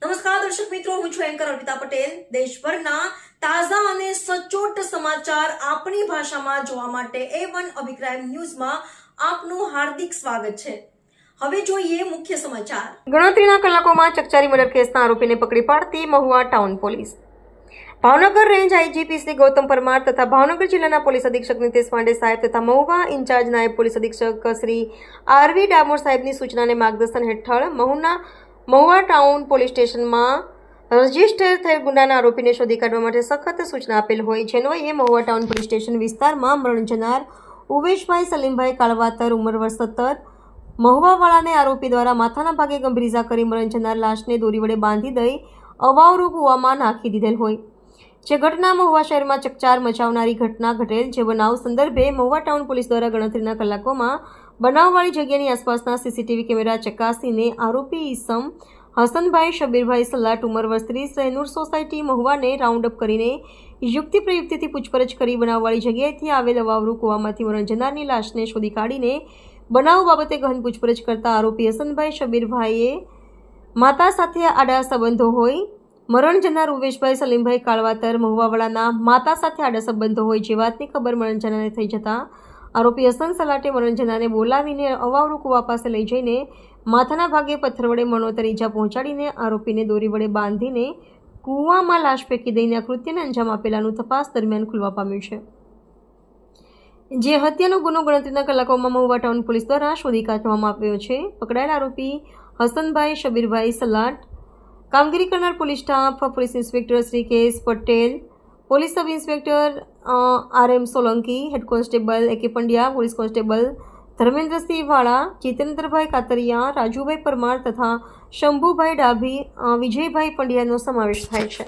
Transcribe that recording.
નમસ્કાર દર્શક મિત્રો, હું છું એન્કર અર્પિતા પટેલ। દેશભરના તાજા અને સચોટ સમાચાર આપણી ભાષામાં જોવા માટે A1 અભિક્રાઇમ ન્યૂઝમાં આપનું હાર્દિક સ્વાગત છે। હવે જોઈએ મુખ્ય સમાચાર। ગણતરીના કલાકોમાં ચકચારી મર્ડર કેસના આરોપીને પકડી પાડતી Mahuva town police. Bhavnagar range IGP Shri Gautam Parmar તથા ભાવનગર જિલ્લાના પોલીસ અધિક્ષક નીતેશ પાંડે સાહેબ તથા મહુવા ઇન્ચાર્જ નાયબ પોલીસ અધિક્ષક શ્રી આરવી ડામોર સાહેબની સૂચનાને માર્ગદર્શન હેઠળ મહુવા ટાઉન પોલીસ સ્ટેશનમાં રજીસ્ટર થયેલ ગુનાના આરોપીને શોધી કાઢવા માટે સખત સૂચના આપેલ હોય, જેન્વયે મહુવા ટાઉન પોલીસ સ્ટેશન વિસ્તારમાં મરણ જનાર ઉવેશભાઈ સલીમભાઈ કાળવાતર ઉંમર વર્ષ 17 મહુવાવાળાને આરોપી દ્વારા માથાના ભાગે ગંભીર ઈજા કરી મરણ જનાર લાશને દોરી વડે બાંધી દઈ અવાવરૂ કૂવામાં નાખી દીધેલ હોય, જે ઘટના મહુવા શહેરમાં ચકચાર મચાવનારી ઘટના ઘટેલ। જે બનાવ સંદર્ભે મહુવા ટાઉન પોલીસ દ્વારા ગણતરીના કલાકોમાં બનાવવાળી જગ્યાની આસપાસના સીસીટીવી કેમેરા ચકાસીને આરોપી ઈસમ હસનભાઈ શબીરભાઈ સલાટ ઉંમર વર્ષ 30 રહેનૂર સોસાયટી મહુવાને રાઉન્ડ અપ કરીને યુક્તિ પ્રયુક્તિથી પૂછપરછ કરી બનાવવાળી જગ્યાએથી આવેલ અવાવરૂ કૂવામાંથી મરણ જનારની લાશને શોધી કાઢીને બનાવ બાબતે ગહન પૂછપરછ કરતા આરોપી હસનભાઈ શબીરભાઈએ માતા સાથે આડા સંબંધો હોય, મરણ જનાર ઉવેશભાઈ સલીમભાઈ કાળવાતર મહુવાવાળાના માતા સાથે આડા સંબંધો હોય જે વાતની ખબર મરણ જનારને થઈ જતા આરોપી હસન સલાટે મરણ જનારને બોલાવીને અવાવરૂ કૂવા પાસે લઈ જઈને માથાના ભાગે પથ્થર વડે મરણોત્તર ઈજા પહોંચાડીને આરોપીને દોરી વડે બાંધીને કૂવામાં લાશ ફેંકી દઈને આ કૃત્યને અંજામ આપેલાનું તપાસ દરમિયાન ખુલવા પામ્યું છે, જે હત્યાનો ગુનો ગણતરીના કલાકોમાં મહુવા ટાઉન પોલીસ દ્વારા શોધી કાઢવામાં આવ્યો છે। પકડાયેલ આરોપી હસનભાઈ શબીરભાઈ સલાટ કામગીરી કરનાર police staff police inspector Shri K S. Patel, police sub inspector R.M. Solanki, head constable A.K. Pandya, police constable Dharmendrasinh Vala, Jitendrabhai Katariya, Rajubhai Parmar તથા શંભુભાઈ ડાભી, વિજયભાઈ પંડ્યાનો સમાવેશ થાય છે।